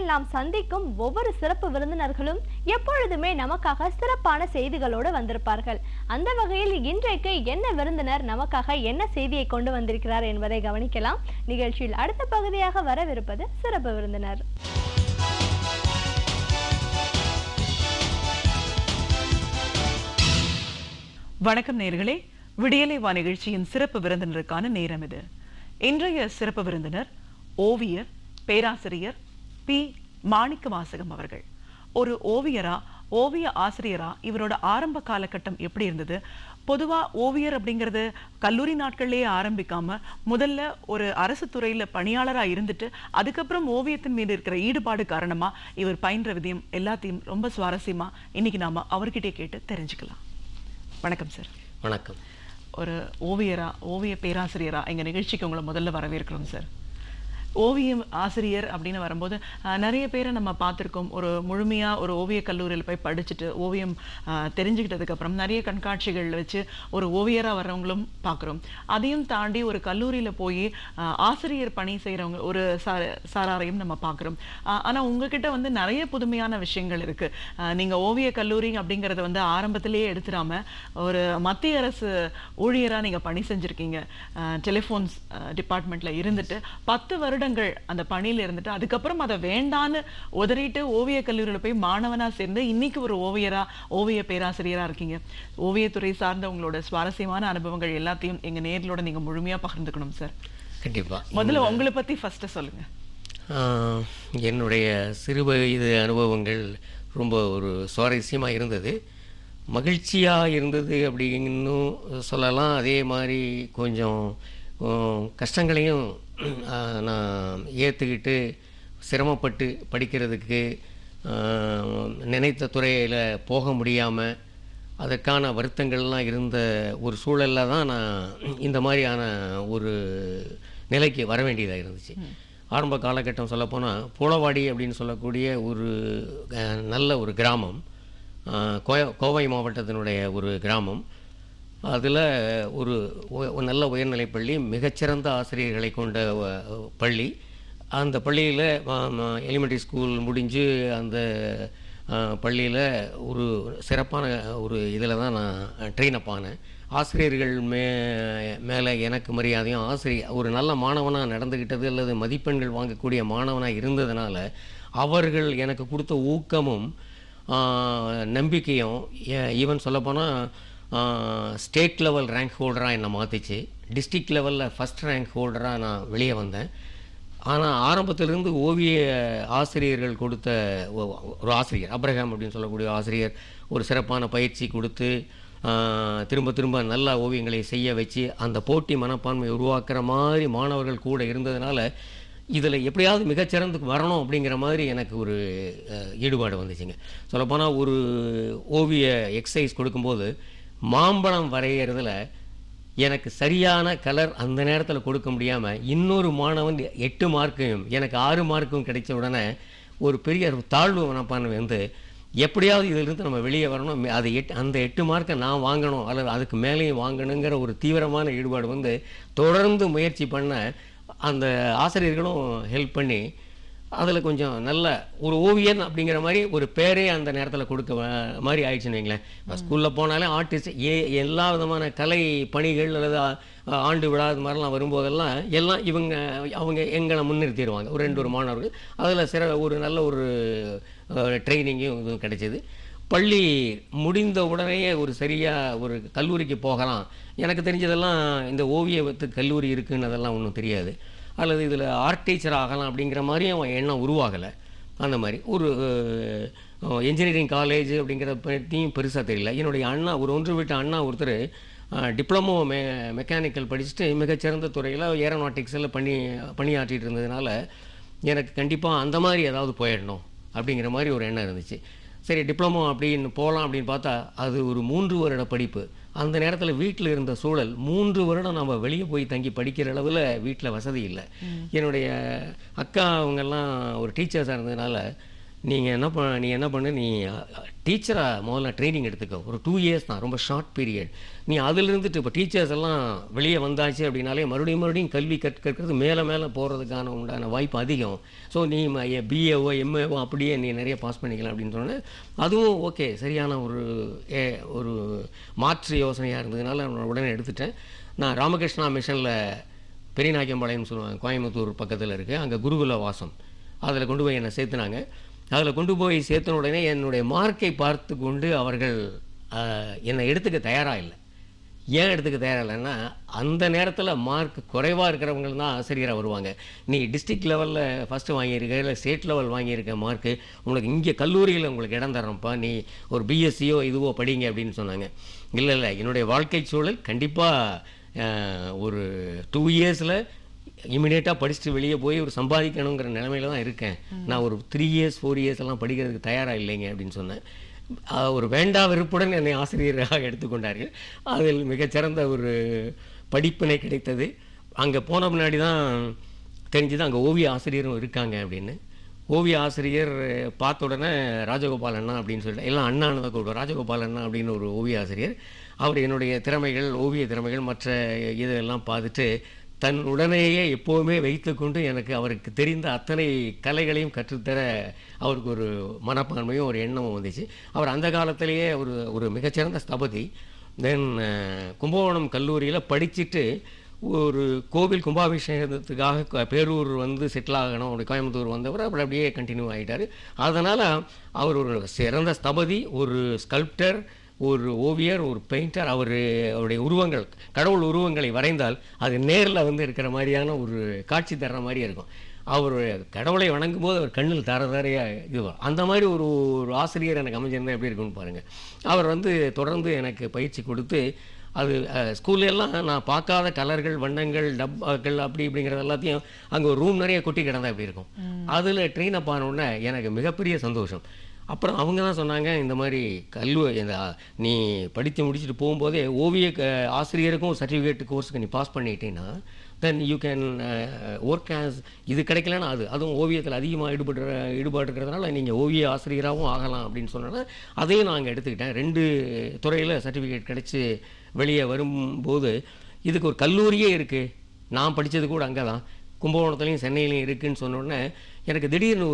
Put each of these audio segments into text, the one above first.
நாம் சந்திக்கும் ஒவ்வொரு சிறப்பு விருந்தினர்களும் எப்பொழுதுமே நமக்காக சிறப்பான செய்திகளோடு வந்திருப்பார்கள். அந்த வகையில் இன்றைக்கு என்ன விருந்தினர் நமக்காக என்ன செய்தியை கொண்டு வந்திருக்கிறார் என்பதை கவனிக்கலாம். நிகழ்ச்சியில் அடுத்த பகுதியாக வரவிருப்பது சிறப்பு விருந்தினர். வணக்கம் நேயர்களே, விடியலை வா நிகழ்ச்சியின் சிறப்பு விருந்தினருக்கான நேரம் இது. இன்றைய சிறப்பு விருந்தினர் ஓவியர் பேராசிரியர் பி. மாணிக்கவாசகம் அவர்கள். ஒரு ஓவியரா, ஓவிய ஆசிரியரா இவரோட ஆரம்ப காலகட்டம் எப்படி இருந்தது? பொதுவா ஓவியர் அப்படிங்கிறது கல்லூரி நாட்கள்லேயே ஆரம்பிக்காம முதல்ல ஒரு அரசு துறையில பணியாளரா இருந்துட்டு அதுக்கப்புறம் ஓவியத்தின் மீது இருக்கிற ஈடுபாடு காரணமா இவர் பயின்ற விதயம் எல்லாத்தையும் ரொம்ப சுவாரஸ்யமா இன்னைக்கு நாம அவர்கிட்டே கேட்டு தெரிஞ்சுக்கலாம். வணக்கம் சார். வணக்கம். ஒரு ஓவியரா, ஓவிய பேராசிரியரா எங்க நிகழ்ச்சிக்கு உங்களை முதல்ல வரவேற்கிறோம் சார். ஓவியம் ஆசிரியர் அப்படின்னு வரும்போது நிறைய பேரை நம்ம பார்த்துருக்கோம். ஒரு முழுமையாக ஒரு ஓவிய கல்லூரியில் போய் படிச்சுட்டு ஓவியம் தெரிஞ்சுக்கிட்டதுக்கப்புறம் நிறைய கண்காட்சிகள் வச்சு ஒரு ஓவியராக வர்றவங்களும் பார்க்குறோம். அதையும் தாண்டி ஒரு கல்லூரியில் போய் ஆசிரியர் பணி செய்கிறவங்க ஒரு சாராரையும் நம்ம பார்க்குறோம். ஆனால் உங்ககிட்ட வந்து நிறைய புதுமையான விஷயங்கள் இருக்குது. நீங்கள் ஓவிய கல்லூரி அப்படிங்கிறத வந்து ஆரம்பத்திலேயே எடுத்துடாமல் ஒரு மத்திய அரசு ஊழியராக நீங்கள் பணி செஞ்சுருக்கீங்க. டெலிஃபோன்ஸ் டிபார்ட்மெண்ட்டில் இருந்துட்டு 10 வருடங்கள் அந்த பணியில இருந்துட்டு அதுக்கப்புறம் அதை வேண்டான்னு உதறிட்டு ஓவிய கல்லூரியில போய் மாணவனா சேர்ந்து இன்னைக்கு ஒரு ஓவியரா, ஓவிய பேராசிரியரா இருக்கீங்க. ஓவியத்துறை சார்ந்த உங்களோட சுவாரஸ்யமான அனுபவங்கள் எல்லாத்தையும் எங்க நேர்களோட நீங்க முழுமையா பகிர்ந்துக்கணும் சார். கண்டிப்பா. முதல்ல உங்களை பத்தி ஃபர்ஸ்ட் சொல்லுங்க. என்னுடைய சிறு வயது அனுபவங்கள் ரொம்ப ஒரு சுவாரஸ்யமாக இருந்தது, மகிழ்ச்சியாக இருந்தது அப்படின்னு சொல்லலாம். அதே மாதிரி கொஞ்சம் கஷ்டங்களையும் நான் ஏற்றுக்கிட்டு சிரமப்பட்டு படிக்கிறதுக்கு நினைத்த துறையில் போக முடியாமல் அதற்கான வருத்தங்கள்லாம் இருந்த ஒரு சூழலில் தான் நான் இந்த மாதிரியான ஒரு நிலைக்கு வர வேண்டியதாக இருந்துச்சு. ஆரம்ப காலகட்டம் சொல்லப்போனால் பூளவாடி அப்படின்னு சொல்லக்கூடிய ஒரு நல்ல ஒரு கிராமம், கோவை மாவட்டத்தினுடைய ஒரு கிராமம். அதில் ஒரு நல்ல உயர்நிலைப்பள்ளி, மிகச்சிறந்த ஆசிரியர்களை கொண்ட பள்ளி. அந்த பள்ளியில் எலிமெண்ட்ரி ஸ்கூல் முடிஞ்சு அந்த பள்ளியில் ஒரு சிறப்பான ஒரு இதில் தான் நான் ட்ரெயின் அப் ஆனேன். ஆசிரியர்கள் மேலே எனக்கு மரியாதையும், ஒரு நல்ல மாணவனாக நடந்துக்கிட்டது அல்லது மதிப்பெண்கள் வாங்கக்கூடிய மாணவனாக இருந்ததுனால அவர்கள் எனக்கு கொடுத்த ஊக்கமும் நம்பிக்கையும், ஈவன் சொல்லப்போனால் ஸ்டேட் லெவல் ரேங்க் ஹோல்டராக என்னை மாற்றிச்சு. டிஸ்ட்ரிக்ட் லெவலில் ஃபஸ்ட் ரேங்க் ஹோல்டராக நான் வெளியே வந்தேன். ஆனால் ஆரம்பத்திலிருந்து ஓவிய ஆசிரியர்கள் கொடுத்த ஒரு ஆசிரியர், அப்ரஹாம் அப்படின்னு சொல்லக்கூடிய ஆசிரியர், ஒரு சிறப்பான பயிற்சி கொடுத்து திரும்ப திரும்ப நல்ல ஓவியங்களை செய்ய வச்சு அந்த போட்டி மனப்பான்மை உருவாக்குற மாதிரி மாணவர்கள் கூட இருந்ததுனால இதில் எப்படியாவது மிகச்சிறந்து வரணும் அப்படிங்கிற மாதிரி எனக்கு ஒரு ஈடுபாடு வந்துச்சுங்க. சொல்லப்போனால் ஒரு ஓவிய எக்ஸசைஸ் கொடுக்கும்போது மாம்பழம் வரைகிறதுல எனக்கு சரியான கலர் அந்த நேரத்தில் கொடுக்க முடியாமல் இன்னொரு மாணவன் 8 மார்க்கையும் எனக்கு 6 மார்க்கும் கிடைச்ச உடனே ஒரு பெரிய தாழ்வு மனப்பான்மை வந்து எப்படியாவது இதிலிருந்து நம்ம வெளியே வரணும், அது அந்த 8 மார்க்கை நான் வாங்கணும் அல்லது அதுக்கு மேலேயும் வாங்கணுங்கிற ஒரு தீவிரமான ஈடுபாடு வந்து தொடர்ந்து முயற்சி பண்ண அந்த ஆசிரியர்களும் ஹெல்ப் பண்ணி அதில் கொஞ்சம் நல்ல ஒரு ஓவியன் அப்படிங்கிற மாதிரி ஒரு பேரே அந்த நேரத்தில் கொடுக்க மாதிரி ஆயிடுச்சுன்னு வைங்களேன். இப்போ ஸ்கூலில் போனாலே ஆர்டிஸ்ட் எல்லா விதமான கலை பணிகள் அல்லது ஆண்டு விழா இது மாதிரிலாம் வரும்போதெல்லாம் எல்லாம் அவங்க எங்களை முன்னிறுத்திடுவாங்க, ஒரு 2 மாணவர்கள். அதில் ஒரு நல்ல ஒரு ட்ரைனிங்கும் இதுவும் கிடைச்சிது. பள்ளி முடிந்த உடனேயே ஒரு சரியாக ஒரு கல்லூரிக்கு போகலாம். எனக்கு தெரிஞ்சதெல்லாம் இந்த ஓவியத்துக்கு கல்லூரி இருக்குன்னு அதெல்லாம் ஒன்றும் தெரியாது, அல்லது இதில் ஆர்ட் டீச்சர் ஆகலாம் அப்படிங்கிற மாதிரியும் எண்ணம் உருவாகலை. அந்த மாதிரி ஒரு என்ஜினியரிங் காலேஜ் அப்படிங்கிற பற்றியும் பெருசாக தெரியல. என்னுடைய அண்ணா, ஒரு ஒன்று வீட்டு அண்ணா ஒருத்தர் டிப்ளமோ மெக்கானிக்கல் படிச்சுட்டு மிகச்சிறந்த துறையில் ஏரோநாட்டிக்ஸில் பணியாற்றிட்டு இருந்ததுனால எனக்கு கண்டிப்பாக அந்த மாதிரி ஏதாவது போயிடணும் அப்படிங்கிற மாதிரி ஒரு எண்ணம் இருந்துச்சு. சரி, டிப்ளமோ அப்படின்னு போகலாம் அப்படின்னு பார்த்தா அது ஒரு 3 வருட படிப்பு. அந்த நேரத்தில் வீட்டில் இருந்த சூழல் 3 வருடம் நம்ம வெளியே போய் தங்கி படிக்கிற அளவில் வீட்டில் வசதி இல்லை. என்னுடைய அக்கா அவங்கெல்லாம் ஒரு டீச்சர்ஸாக இருந்ததுனால நீ என்ன பண்ணு, நீ டீச்சராக முதல்ல ட்ரைனிங் எடுத்துக்கோ. ஒரு 2 இயர்ஸ் தான், ரொம்ப ஷார்ட் பீரியட். நீ அதிலிருந்துட்டு இப்போ டீச்சர்ஸ் எல்லாம் வெளியே வந்தாச்சு அப்படின்னாலே மறுபடியும் கல்வி கற்கிறது மேலே மேலே போகிறதுக்கான உண்டான வாய்ப்பு அதிகம். ஸோ நீ பிஏஓ எம்ஏஓ அப்படியே நீ நிறைய பாஸ் பண்ணிக்கலாம் அப்படின்னு சொன்னேன். அதுவும் ஓகே, சரியான ஒரு மாற்று யோசனையாக இருந்ததுனால நான் உடனே எடுத்துட்டேன். நான் ராமகிருஷ்ணா மிஷனில் பெரியநாயக்கம்பாளையம்னு சொல்லுவாங்க, கோயம்புத்தூர் பக்கத்தில் இருக்குது, அங்கே குருகுல வாசம், அதில் கொண்டு போய் என்னை சேர்த்துனாங்க. அதில் கொண்டு போய் சேர்த்தன உடனே என்னுடைய மார்க்கை பார்த்து கொண்டு அவர்கள் என்னை எடுத்துக்க தயாராக இல்லை. ஏன் எடுத்துக்க தயாராக இல்லைன்னா, அந்த நேரத்தில் மார்க் குறைவாக இருக்கிறவங்க தான் ஆசிரியராக வருவாங்க. நீ டிஸ்ட்ரிக்ட் லெவலில் ஃபஸ்ட்டு வாங்கியிருக்க, இல்லை ஸ்டேட் லெவல் வாங்கியிருக்க மார்க்கு, உங்களுக்கு இங்கே கல்லூரியில் உங்களுக்கு இடம் தரோம்ப்பா, நீ ஒரு பிஎஸ்சியோ இதுவோ படிங்க அப்படின்னு சொன்னாங்க. இல்லை என்னுடைய வாழ்க்கை சூழல் கண்டிப்பாக ஒரு 2 இயர்ஸில் இமிடியேட்டாக படிச்சுட்டு வெளியே போய் ஒரு சம்பாதிக்கணுங்கிற நிலைமையில தான் இருக்கேன். நான் ஒரு 3 இயர்ஸ் 4 இயர்ஸ் எல்லாம் படிக்கிறதுக்கு தயாராக இல்லைங்க அப்படின்னு சொன்னேன். ஒரு வேண்டா வெறுப்புடன் என்னை ஆசிரியராக எடுத்துக்கொண்டார்கள். அதில் மிகச்சிறந்த ஒரு படிப்பினை கிடைத்தது. அங்கே போன முன்னாடி தான் தெரிஞ்சது அங்கே ஓவிய ஆசிரியரும் இருக்காங்க அப்படின்னு. ஓவிய ஆசிரியர் பார்த்த உடனே ராஜகோபால் அண்ணா அப்படின்னு சொல்லிட்டு, எல்லாம் அண்ணான்னு தான் கூப்பிடுவோம், ராஜகோபால் அண்ணா அப்படின்னு ஒரு ஓவிய ஆசிரியர். அவர் என்னுடைய திறமைகள், ஓவிய திறமைகள், மற்ற இதெல்லாம் பார்த்துட்டு தன் உடனேயே எப்போவுமே வைத்துக்கொண்டு எனக்கு அவருக்கு தெரிந்த அத்தனை கலைகளையும் கற்றுத்தர அவருக்கு ஒரு மனப்பான்மையும் ஒரு எண்ணமும் வந்துச்சு. அவர் அந்த காலத்திலேயே ஒரு மிகச்சிறந்த ஸ்தபதி. தென் கும்பகோணம் கல்லூரியில் படிச்சுட்டு ஒரு கோவில் கும்பாபிஷேகத்துக்காக பேரூர் வந்து செட்டில் ஆகணும், அப்படி கோயம்புத்தூர் வந்தவர் அப்புறம் அப்படியே கண்டினியூ ஆகிட்டார். அதனால் அவர் ஒரு சிறந்த ஸ்தபதி, ஒரு ஸ்கல்ப்டர், ஒரு ஓவியர், ஒரு பெயிண்டர். அவருடைய உருவங்கள், கடவுள் உருவங்களை வரைந்தால் அது நேரில் வந்து இருக்கிற மாதிரியான ஒரு காட்சி தர்ற மாதிரி இருக்கும். அவர் கடவுளை வணங்கும் போது அவர் கண்ணில் தாரையாக இது வரும். அந்த மாதிரி ஒரு ஆசிரியர் எனக்கு அமைஞ்சிருந்தால் எப்படி இருக்குன்னு பாருங்கள். அவர் வந்து தொடர்ந்து எனக்கு பயிற்சி கொடுத்து, அது ஸ்கூல்லெல்லாம் நான் பார்க்காத கலர்கள், வண்ணங்கள், டப்பாக்கள் அப்படி இப்படிங்கிறது எல்லாத்தையும் அங்கே ஒரு ரூம் நிறைய கொட்டி கிடந்தா எப்படி இருக்கும். அதில் ட்ரெயின் அப் ஆனவுடனே எனக்கு மிகப்பெரிய சந்தோஷம். அப்புறம் அவங்க தான் சொன்னாங்க, இந்த மாதிரி நீ படித்து முடிச்சுட்டு போகும்போதே ஓவிய ஆசிரியருக்கும் சர்டிஃபிகேட் கோர்ஸுக்கு நீ பாஸ் பண்ணிட்டேன்னா then you can work as, இது கிடைக்கலன்னா அதுவும் ஓவியத்தில் அதிகமாக ஈடுபாடு இருக்கிறதுனால நீங்கள் ஓவிய ஆசிரியராகவும் ஆகலாம் அப்படின்னு சொன்னோன்னா அதையும் நான் அங்கே எடுத்துக்கிட்டேன். 2 துறையில் சர்டிஃபிகேட் கிடச்சி வெளியே வரும்போது இதுக்கு ஒரு கல்லூரியே இருக்குது, நான் படித்தது கூட அங்கே தான், கும்பகோணத்துலேயும் சென்னையிலையும் இருக்குதுன்னு சொன்னோடனே எனக்கு திடீர்னு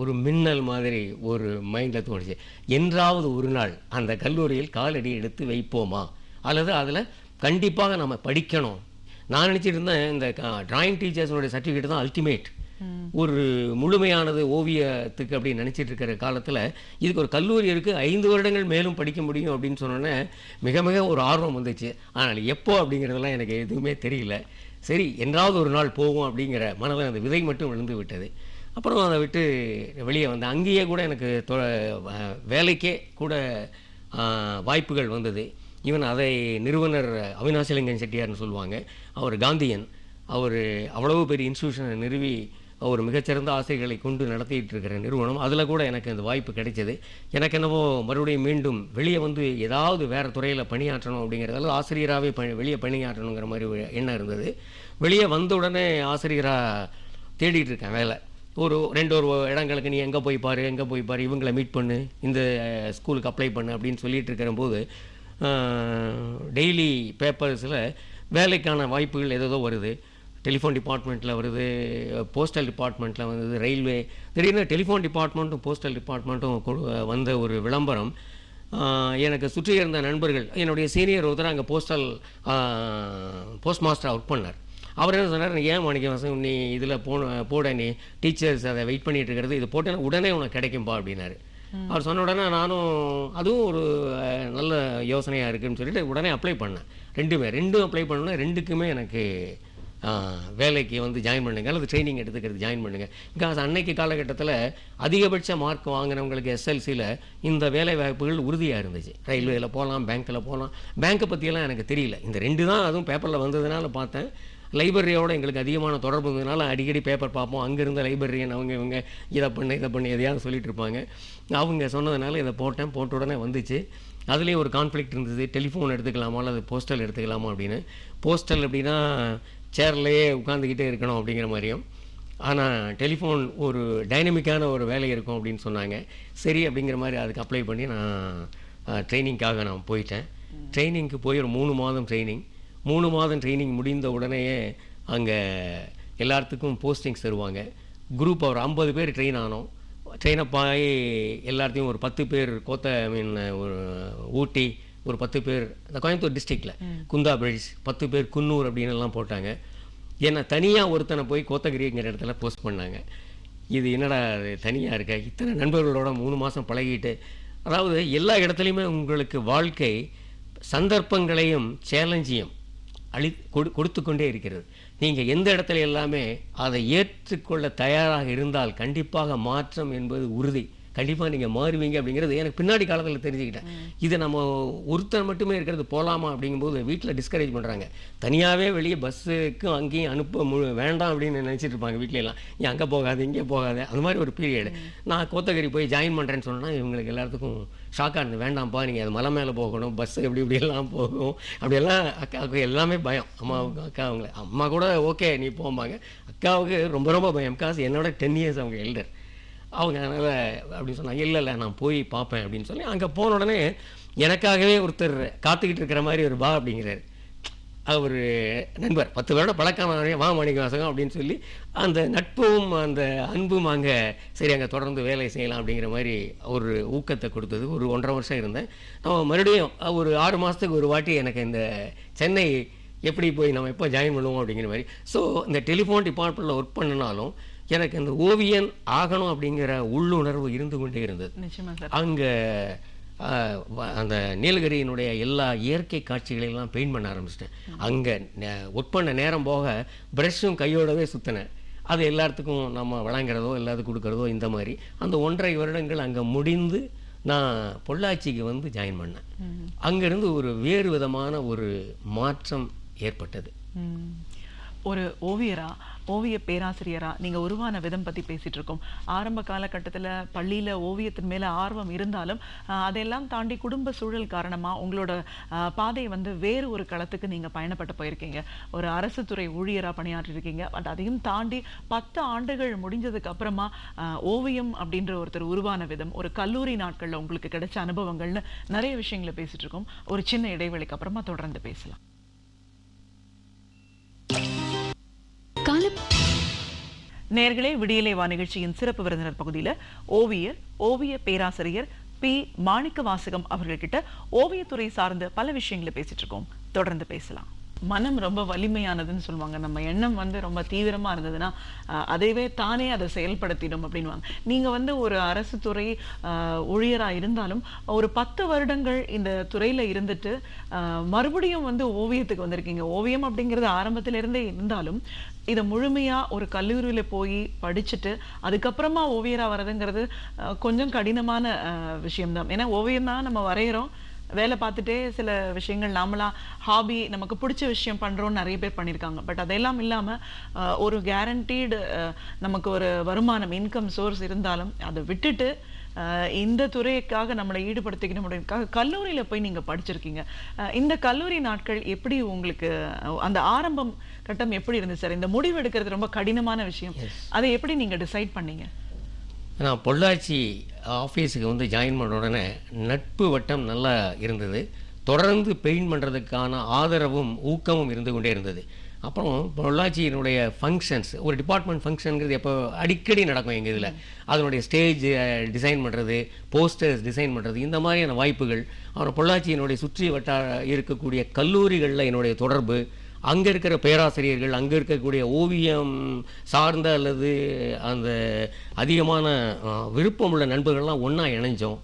ஒரு மின்னல் மாதிரி ஒரு மைண்டில் தோணுச்சு. என்றாவது ஒரு நாள் அந்த கல்லூரியில் காலடி எடுத்து வைப்போமா, அல்லது அதில் கண்டிப்பாக நம்ம படிக்கணும். நான் நினச்சிட்டு இருந்தேன் இந்த டிராயிங் டீச்சர்ஸனுடைய சர்டிஃபிகேட் தான் அல்டிமேட், ஒரு முழுமையானது ஓவியத்துக்கு அப்படின்னு நினச்சிட்டு இருக்கிற காலத்தில் இதுக்கு ஒரு கல்லூரி இருக்குது, 5 வருடங்கள் மேலும் படிக்க முடியும் அப்படின்னு சொன்னோன்னே மிக மிக ஒரு ஆர்வம் வந்துச்சு. ஆனால் எப்போ அப்படிங்கிறதெல்லாம் எனக்கு எதுவுமே தெரியல. சரி, என்றாவது ஒரு நாள் போவோம் அப்படிங்கிற மனதில் அந்த விதை மட்டும் விழுந்து விட்டது. அப்புறம் அதை விட்டு வெளியே வந்தேன். அங்கேயே கூட எனக்கு வேலைக்கே கூட வாய்ப்புகள் வந்தது. ஈவன் அதை நிறுவனர் அவினாசிலிங்கன் செட்டியார்னு சொல்லுவாங்க, அவர் காந்தியன், அவர் அவ்வளவு பெரிய இன்ஸ்டியூஷனை நிறுவி அவர் மிகச்சிறந்த ஆசைகளை கொண்டு நடத்திட்டு இருக்கிற நிறுவனம், அதில் கூட எனக்கு அந்த வாய்ப்பு கிடைச்சது. எனக்கு என்னவோ மறுபடியும் மீண்டும் வெளியே வந்து ஏதாவது வேறு துறையில் பணியாற்றணும் அப்படிங்கிறதால ஆசிரியராகவே வெளியே பணியாற்றணுங்கிற மாதிரி ஒரு எண்ணம் இருந்தது. வெளியே வந்த உடனே ஆசிரியராக தேடிட்டு இருக்கேன் வேலை. ஒரு இடங்களுக்கு நீ எங்கே போய் பாரு, இவங்களை மீட் பண்ணு, இந்த ஸ்கூலுக்கு அப்ளை பண்ணு அப்படின்னு சொல்லிட்டு இருக்கிற போது டெய்லி பேப்பர்ஸில் வேலைக்கான வாய்ப்புகள் ஏதோ வருது. டெலிஃபோன் டிபார்ட்மெண்ட்டில் வருது, போஸ்டல் டிபார்ட்மெண்ட்டில் வந்தது, ரயில்வே. திடீர்னு டெலிஃபோன் டிபார்ட்மெண்ட்டும் போஸ்டல் டிபார்ட்மெண்ட்டும் வந்த ஒரு விளம்பரம் எனக்கு சுற்றி இருந்த நண்பர்கள், என்னுடைய சீனியர் ஒருத்தர் அங்கே போஸ்ட் மாஸ்டராக ஒர்க் பண்ணார். அவர் என்ன சொன்னார், ஏன் மாணிக்கம் நீ இதில் போட, நீ டீச்சர்ஸ் அதை வெயிட் பண்ணிட்டு இருக்கிறது, இது போட்டேன்னா உடனே உனக்கு கிடைக்கும்பா அப்படின்னாரு. அவர் சொன்ன உடனே நானும் அதுவும் ஒரு நல்ல யோசனையாக இருக்குதுன்னு சொல்லிட்டு உடனே அப்ளை பண்ணேன். ரெண்டும் அப்ளை பண்ணோன்னா 2க்குமே எனக்கு வேலைக்கு வந்து ஜாயின் பண்ணுங்க அல்லது ட்ரைனிங் எடுத்துக்கிறது ஜாயின் பண்ணுங்கள். பிகாஸ் அன்னைக்கு காலகட்டத்தில் அதிகபட்ச மார்க் வாங்கினவங்களுக்கு எஸ்எல்சியில் இந்த வேலை வாய்ப்புகள் உறுதியாக இருந்துச்சு. ரயில்வேயில் போகலாம், பேங்க்கில் போகலாம். பேங்க்கை பற்றியெல்லாம் எனக்கு தெரியல. இந்த 2 தான் அதுவும் பேப்பரில் வந்ததுனால பார்த்தேன். லைப்ரரியோடு எங்களுக்கு அதிகமான தொடர்பு இருந்ததுனால அடிக்கடி பேப்பர் பார்ப்போம். அங்கே இருந்த லைப்ரரியன் இவங்க இதை பண்ணு எதையாவது சொல்லிட்டு இருப்பாங்க. அவங்க சொன்னதுனால இதை போட்ட உடனே வந்துச்சு. அதுலேயும் ஒரு கான்ஃப்ளிக்ட் இருந்தது, டெலிஃபோன் எடுத்துக்கலாமா அல்லது போஸ்டல் எடுத்துக்கலாமா அப்படின்னு. போஸ்டல் அப்படின்னா சேர்லேயே உட்காந்துக்கிட்டே இருக்கணும் அப்படிங்கிற மாதிரியும், ஆனால் டெலிஃபோன் ஒரு டைனமிக்கான ஒரு வேலை இருக்கும் அப்படின்னு சொன்னாங்க. சரி அப்படிங்கிற மாதிரி அதுக்கு அப்ளை பண்ணி நான் ட்ரைனிங்காக நான் போயிட்டேன். ட்ரைனிங்க்கு போய் ஒரு 3 மாதம் ட்ரைனிங். 3 மாதம் ட்ரைனிங் முடிந்த உடனேயே அங்கே எல்லாத்துக்கும் போஸ்டிங்ஸ் தருவாங்க. குரூப் ஒரு 50 பேர் ட்ரெயின் ஆனோம். ட்ரெயினப் ஆகி எல்லாத்தையும் ஒரு 10 பேர் ஒரு ஊட்டி, ஒரு 10 பேர் இந்த கோயம்புத்தூர் டிஸ்ட்ரிக்டில் குந்தா பிரிட்ஜ், 10 பேர் குன்னூர் அப்படின்னு எல்லாம் போட்டாங்க. ஏன்னா தனியாக ஒருத்தனை போய் கோத்தகிரிங்கிற இடத்துல போஸ்ட் பண்ணாங்க. இது என்னடா தனியாக இருக்க, இத்தனை நண்பர்களோட 3 மாதம் பழகிட்டு. அதாவது எல்லா இடத்துலையுமே உங்களுக்கு வாழ்க்கை சந்தர்ப்பங்களையும் சேலஞ்சையும் கொடுத்து கொண்டே இருக்கிறது. நீங்கள் எந்த இடத்துல எல்லாமே அதை ஏற்றுக்கொள்ள தயாராக இருந்தால் கண்டிப்பாக மாற்றம் என்பது உறுதி. கண்டிப்பாக நீங்கள் மாறுவீங்க அப்படிங்கிறது எனக்கு பின்னாடி காலத்தில் தெரிஞ்சுக்கிட்டேன். இது நம்ம ஒருத்தர் மட்டுமே இருக்கிறது போகலாமா அப்படிங்கும்போது வீட்டில் டிஸ்கரேஜ் பண்ணுறாங்க. தனியாகவே வெளியே பஸ்ஸுக்கும் அங்கேயும் அனுப்ப வேண்டாம் அப்படின்னு நினச்சிட்டு இருப்பாங்க வீட்டிலலாம். நீ அங்கே போகாது இங்கே போகாது அந்த மாதிரி ஒரு பீரியடு. நான் கோத்தகிரி போய் ஜாயின் பண்ணுறேன்னு சொன்னால் இவங்களுக்கு எல்லாத்துக்கும் ஷாக்காக இருந்தது. வேண்டாம்ப்பா நீங்கள் அது மலை மேலே போகணும், பஸ்ஸு இப்படியெல்லாம் போகும் அப்படியெல்லாம். அக்காவுக்கு எல்லாமே பயம். அம்மாவுக்கு அவங்கள அம்மா கூட ஓகே நீ போம்பாங்க. அக்காவுக்கு ரொம்ப ரொம்ப பயம். காசு என்னோட 10 இயர்ஸ் அவங்க எல்டர். அவங்க அதனால் அப்படின்னு சொன்னாங்க. இல்லை நான் போய் பார்ப்பேன் அப்படின்னு சொல்லி அங்கே போன உடனே எனக்காகவே ஒருத்தர் காத்துக்கிட்டு இருக்கிற மாதிரி ஒரு பா அப்படிங்கிறார். அவர் நண்பர் 10 வருடம் பழக்கமான வா மாணிக்க வாசகம் அப்படின்னு சொல்லி அந்த நட்பும் அந்த அன்பும் அங்கே சரி அங்கே தொடர்ந்து வேலை செய்யலாம் அப்படிங்கிற மாதிரி ஒரு ஊக்கத்தை கொடுத்தது. ஒரு 1.5 வருஷம் இருந்தேன். நம்ம மறுபடியும் ஒரு 6 மாதத்துக்கு ஒரு வாட்டி எனக்கு இந்த சென்னை எப்படி போய் நம்ம எப்போ ஜாயின் பண்ணுவோம் அப்படிங்கிற மாதிரி. ஸோ இந்த டெலிஃபோன் டிபார்ட்மெண்ட்டில் ஒர்க் பண்ணினாலும் எனக்கு இந்த ஓவியன் ஆகணும் அப்படிங்கிற உள்ளுணர்வு இருந்து கொண்டே இருந்தது. அங்கே அந்த நீலகிரியினுடைய எல்லா இயற்கை காட்சிகளெல்லாம் பெயிண்ட் பண்ண ஆரம்பிச்சிட்டேன். அங்கே ஒர்க் பண்ண நேரம் போக ப்ரஷ்ஷும் கையோடவே சுற்றினேன். அது எல்லாத்துக்கும் நம்ம வழங்குறதோ எல்லாத்துக்கும் கொடுக்குறதோ இந்த மாதிரி அந்த 1.5 வருடங்கள் அங்கே முடிந்து நான் பொள்ளாச்சிக்கு வந்து ஜாயின் பண்ணேன். அங்கேருந்து ஒரு வேறு விதமான ஒரு மாற்றம் ஏற்பட்டது. ஒரு ஓவியரா, ஓவிய பேராசிரியரா நீங்க உருவான விதம் பத்தி பேசிட்டு இருக்கோம். ஆரம்ப காலகட்டத்துல பள்ளியில ஓவியத்தின் மேல ஆர்வம் இருந்தாலும் அதெல்லாம் தாண்டி குடும்ப சூழல் காரணமா உங்களோட பாதை வந்து வேறு ஒரு களத்துக்கு நீங்க பயணப்பட்டு போயிருக்கீங்க. ஒரு அரசு துறை ஊழியரா பணியாற்றிருக்கீங்க. பட் அதையும் தாண்டி 10 ஆண்டுகள் முடிஞ்சதுக்கு அப்புறமா ஓவியம் அப்படின்ற ஒருத்தர் உருவான விதம், ஒரு கல்லூரி நாட்கள்ல உங்களுக்கு கிடைச்ச அனுபவங்கள்னு நிறைய விஷயங்களை பேசிட்டு இருக்கோம். ஒரு சின்ன இடைவெளிக்கு அப்புறமா தொடர்ந்து பேசலாம். நேர்களே, விடியலை வா நிகழ்ச்சியின் சிறப்பு விருந்தினர் பகுதியில் ஓவிய பேராசிரியர் பி. மாணிக்க வாசகம் அவர்கள்கிட்ட ஓவியத்துறை சார்ந்த பல விஷயங்களை பேசிட்டு இருக்கோம். தொடர்ந்து பேசலாம். மனம் ரொம்ப வலிமையானதுன்னு சொல்லுவாங்க. நம்ம எண்ணம் வந்து ரொம்ப தீவிரமா இருந்ததுன்னா அதைவே தானே அதை செயல்படுத்திடும் அப்படின்வாங்க. நீங்க வந்து ஒரு அரசு துறை ஊழியரா இருந்தாலும் ஒரு 10 வருடங்கள் இந்த துறையில இருந்துட்டு மறுபடியும் வந்து ஓவியத்துக்கு வந்திருக்கீங்க. ஓவியம் அப்படிங்கிறது ஆரம்பத்திலிருந்தே இருந்தாலும் இதை முழுமையா ஒரு கல்லூரியில போய் படிச்சுட்டு அதுக்கப்புறமா ஓவியரா வர்றதுங்கிறது கொஞ்சம் கடினமான விஷயம்தான். ஏன்னா ஓவியம் தான் நம்ம வரைகிறோம், வேலை பார்த்துட்டே சில விஷயங்கள் நாமளா ஹாபி நமக்கு பிடிச்ச விஷயம் பண்றோம்னு நிறைய பேர் பண்ணியிருக்காங்க. பட் அதெல்லாம் இல்லாம ஒரு கேரண்டீடு நமக்கு ஒரு வருமானம், இன்கம் சோர்ஸ் இருந்தாலும் அதை விட்டுட்டு இந்த துறைக்காக நம்மளை ஈடுபடுத்திக்கணும் அப்படின்றதுக்காக கல்லூரியில போய் நீங்க படிச்சிருக்கீங்க. இந்த கல்லூரி நாட்கள் எப்படி உங்களுக்கு அந்த ஆரம்பம் கட்டம் எப்படி இருந்துச்சு சார்? இந்த முடிவு எடுக்கிறது ரொம்ப கடினமான விஷயம். அதை எப்படி நீங்க டிசைட் பண்ணீங்க? நான் பொள்ளாச்சி ஆஃபீஸுக்கு வந்து ஜாயின் பண்ண உடனே நட்பு வட்டம் நல்லா இருந்தது. தொடர்ந்து பெயிண்ட் பண்ணுறதுக்கான ஆதரவும் ஊக்கமும் இருந்து கொண்டே இருந்தது. அப்புறம் பொள்ளாச்சியினுடைய ஃபங்க்ஷன்ஸ், ஒரு டிபார்ட்மெண்ட் ஃபங்க்ஷனுங்கிறது எப்போ அடிக்கடி நடக்கும் எங்கள் இதில். அதனுடைய ஸ்டேஜ் டிசைன் பண்ணுறது, போஸ்டர்ஸ் டிசைன் பண்ணுறது, இந்த மாதிரியான வாய்ப்புகள். அப்புறம் பொள்ளாச்சியினுடைய சுற்றி வட்டார இருக்கக்கூடிய கல்லூரிகளில் என்னுடைய தொடர்பு, அங்கே இருக்கிற பேராசிரியர்கள், அங்கே இருக்கக்கூடிய ஓவியம் சார்ந்த அல்லது அந்த அதிகமான விருப்பமுள்ள நண்பர்கள்லாம் ஒன்றா இணைஞ்சோம்.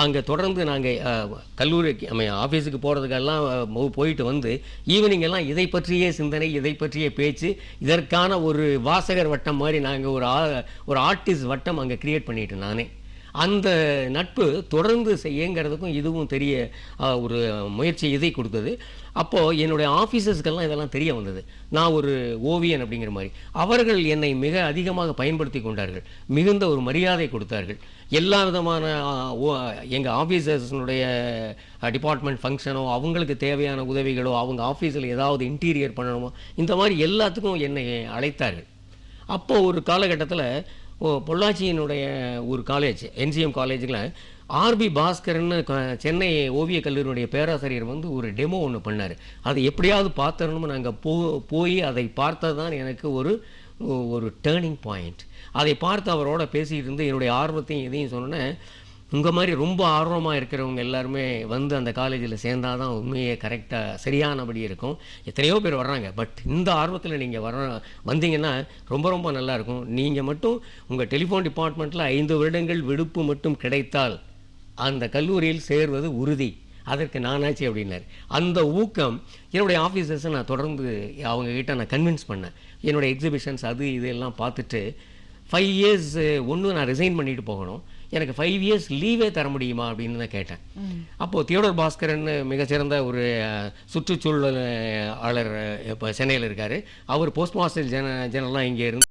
அங்கே தொடர்ந்து நாங்கள் கல்லூரிக்கு ஆஃபீஸுக்கு போகிறதுக்கெல்லாம் போயிட்டு வந்து ஈவினிங் எல்லாம் இதை பற்றிய சிந்தனை, இதை பற்றிய பேச்சு, இதற்கான ஒரு வாசகர் வட்டம் மாதிரி நாங்கள் ஒரு ஆர்டிஸ்ட் வட்டம் அங்கே கிரியேட் பண்ணிட்டேன் நானே. அந்த நட்பு தொடர்ந்து செய்யங்கிறதுக்கும் இதுவும் தெரிய ஒரு முயற்சி இதை கொடுத்தது. அப்போது என்னுடைய ஆஃபீஸர்ஸ்க்கெல்லாம் இதெல்லாம் தெரிய வந்தது, நான் ஒரு ஓவியன் அப்படிங்கிற மாதிரி. அவர்கள் என்னை மிக அதிகமாக பயன்படுத்தி கொண்டார்கள், மிகுந்த ஒரு மரியாதை கொடுத்தார்கள். எல்லா விதமான எங்கள் ஆஃபீஸர்ஸினுடைய டிபார்ட்மெண்ட் ஃபங்க்ஷனோ, அவங்களுக்கு தேவையான உதவிகளோ, அவங்க ஆஃபீஸில் ஏதாவது இன்டீரியர் பண்ணணுமோ, இந்த மாதிரி எல்லாத்துக்கும் என்னை அழைத்தார்கள். அப்போது ஒரு காலகட்டத்தில் பொள்ளாச்சியினுடைய ஒரு காலேஜ் என்ஜிஎம் காலேஜில் ஆர்பி பாஸ்கர்னு சென்னை ஓவியக் கல்லூரியினுடைய பேராசிரியர் வந்து ஒரு டெமோ ஒன்று பண்ணார். அதை எப்படியாவது பார்த்துடணும்னு நாங்கள் போய் அதை பார்த்தது தான் எனக்கு ஒரு டேர்னிங் பாயிண்ட். அதை பார்த்து அவரோட பேசிகிட்டு இருந்து என்னுடைய ஆர்வத்தையும் இதையும் சொன்னேன். உங்கள் மாதிரி ரொம்ப ஆர்வமாக இருக்கிறவங்க எல்லாருமே வந்து அந்த காலேஜில் சேர்ந்தால் தான் உண்மையே கரெக்டாக சரியானபடி இருக்கும். எத்தனையோ பேர் வர்றாங்க, பட் இந்த ஆர்வத்தில் நீங்கள் வந்தீங்கன்னா ரொம்ப ரொம்ப நல்லாயிருக்கும். நீங்கள் மட்டும் உங்கள் டெலிஃபோன் டிபார்ட்மெண்ட்டில் 5 வருடங்கள் விடுப்பு மட்டும் கிடைத்தால் அந்த கல்லூரியில் சேர்வது உறுதி, அதற்கு நானாச்சு அப்படின்னார். அந்த ஊக்கம் என்னுடைய ஆஃபீஸர்ஸை நான் தொடர்ந்து அவங்கக்கிட்ட நான் கன்வின்ஸ் பண்ணேன். என்னுடைய எக்ஸிபிஷன்ஸ் அது இதெல்லாம் பார்த்துட்டு 5 இயர்ஸ் ஒன்று நான் ரிசைன் பண்ணிட்டு போகணும், எனக்கு 5 இயர்ஸ் லீவே தர முடியுமா அப்படின்னு தான் கேட்டேன். அப்போது தியோடர் பாஸ்கரன் மிகச்சிறந்த ஒரு சுற்றுச்சூழலாளர் இப்போ சென்னையில் இருக்கார். அவர் போஸ்ட் மாஸ்டர் ஜெனரலாக இங்கே இருந்து